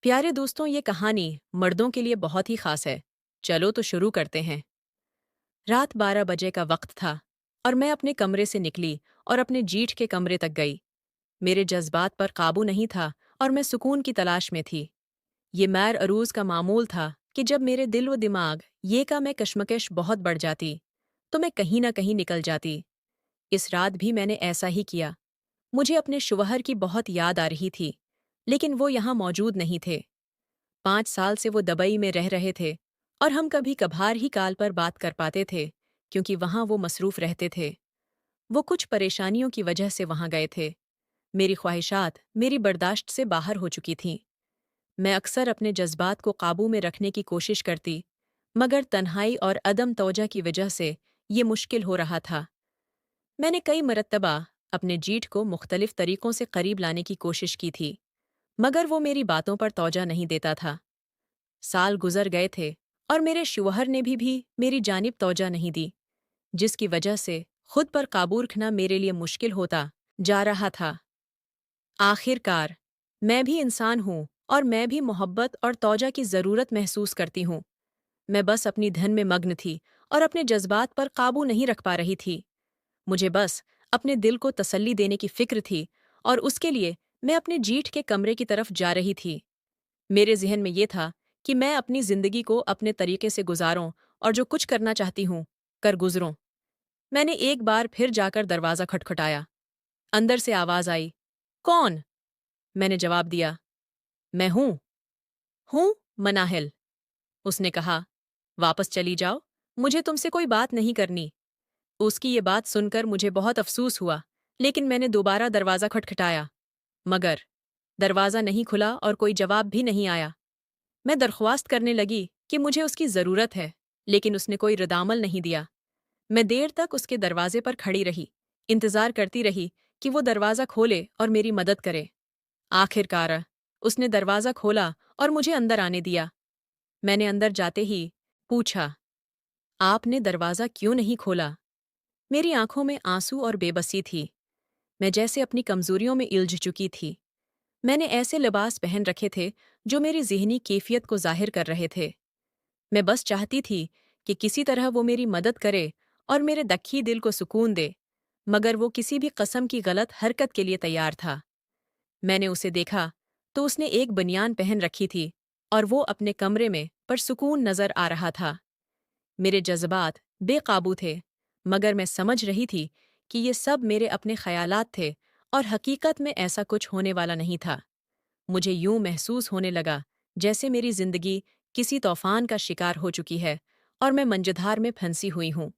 प्यारे दोस्तों, ये कहानी मर्दों के लिए बहुत ही खास है। चलो तो शुरू करते हैं। रात 12 बजे का वक्त था और मैं अपने कमरे से निकली और अपने जीठ के कमरे तक गई। मेरे जज्बात पर काबू नहीं था और मैं सुकून की तलाश में थी। ये मैर अरूज का मामूल था कि जब मेरे दिल व दिमाग ये का मैं कश्मकश बहुत बढ़ जाती तो मैं कहीं ना कहीं निकल जाती। इस रात भी मैंने ऐसा ही किया। मुझे अपने शुवहर की बहुत याद आ रही थी, लेकिन वो यहाँ मौजूद नहीं थे। 5 साल से वो दुबई में रह रहे थे और हम कभी कभार ही कॉल पर बात कर पाते थे, क्योंकि वहाँ वो मसरूफ रहते थे। वो कुछ परेशानियों की वजह से वहाँ गए थे। मेरी ख्वाहिशात मेरी बर्दाश्त से बाहर हो चुकी थीं। मैं अक्सर अपने जज्बात को काबू में रखने की कोशिश करती, मगर तन्हाई और अदम तवज्जो की वजह से ये मुश्किल हो रहा था। मैंने कई मरतबा अपने जीठ को मुख्तलिफ तरीकों से करीब लाने की कोशिश की थी, मगर वो मेरी बातों पर तवज्जो नहीं देता था। साल गुजर गए थे और मेरे शौहर ने भी मेरी जानिब तवज्जो नहीं दी, जिसकी वजह से खुद पर काबू रखना मेरे लिए मुश्किल होता जा रहा था। आखिरकार मैं भी इंसान हूँ और मैं भी मोहब्बत और तवज्जो की ज़रूरत महसूस करती हूँ। मैं बस अपनी धन में मग्न थी और अपने जज्बात पर काबू नहीं रख पा रही थी। मुझे बस अपने दिल को तसल्ली देने की फिक्र थी और उसके लिए मैं अपने जीठ के कमरे की तरफ जा रही थी। मेरे ज़हन में ये था कि मैं अपनी ज़िंदगी को अपने तरीके से गुजारूं और जो कुछ करना चाहती हूँ, कर गुजरूं। मैंने एक बार फिर जाकर दरवाज़ा खटखटाया। अंदर से आवाज़ आई, "कौन?" मैंने जवाब दिया, "मैं हूँ, मनाहिल।" उसने कहा, "वापस चली जाओ, मुझे तुमसे कोई बात नहीं करनी।" उसकी ये बात सुनकर मुझे बहुत अफसोस हुआ, लेकिन मैंने दोबारा दरवाज़ा खटखटाया, मगर दरवाज़ा नहीं खुला और कोई जवाब भी नहीं आया। मैं दरख्वास्त करने लगी कि मुझे उसकी ज़रूरत है, लेकिन उसने कोई रद्द-अमल नहीं दिया। मैं देर तक उसके दरवाजे पर खड़ी रही, इंतज़ार करती रही कि वो दरवाज़ा खोले और मेरी मदद करे। आखिरकार उसने दरवाज़ा खोला और मुझे अंदर आने दिया। मैंने अंदर जाते ही पूछा, "आपने दरवाज़ा क्यों नहीं खोला?" मेरी आंखों में आंसू और बेबसी थी। मैं जैसे अपनी कमज़ोरियों में उलझ चुकी थी। मैंने ऐसे लिबास पहन रखे थे जो मेरी ज़हनी कैफ़ियत को ज़ाहिर कर रहे थे। मैं बस चाहती थी कि किसी तरह वो मेरी मदद करे और मेरे दख्खी दिल को सुकून दे, मगर वो किसी भी कस्म की गलत हरकत के लिए तैयार था। मैंने उसे देखा तो उसने एक बनियान पहन रखी थी और वो अपने कमरे में परसुकून नज़र आ रहा था। मेरे जज्बात बेकाबू थे, मगर मैं समझ रही थी कि ये सब मेरे अपने ख़यालात थे और हकीकत में ऐसा कुछ होने वाला नहीं था। मुझे यूं महसूस होने लगा जैसे मेरी जिंदगी किसी तूफान का शिकार हो चुकी है और मैं मंझधार में फंसी हुई हूं।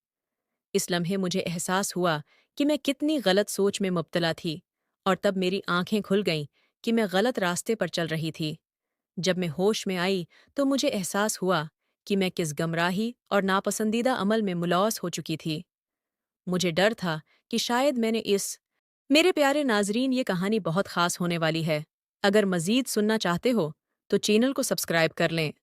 इस लम्हे मुझे एहसास हुआ कि मैं कितनी गलत सोच में मुब्तला थी, और तब मेरी आंखें खुल गईं कि मैं गलत रास्ते पर चल रही थी। जब मैं होश में आई तो मुझे एहसास हुआ कि मैं किस गमराही और नापसंदीदा अमल में मुलौस हो चुकी थी। मुझे डर था कि शायद मैंने इस मेरे प्यारे नाजरीन, ये कहानी बहुत ख़ास होने वाली है। अगर मज़ीद सुनना चाहते हो तो चैनल को सब्सक्राइब कर लें।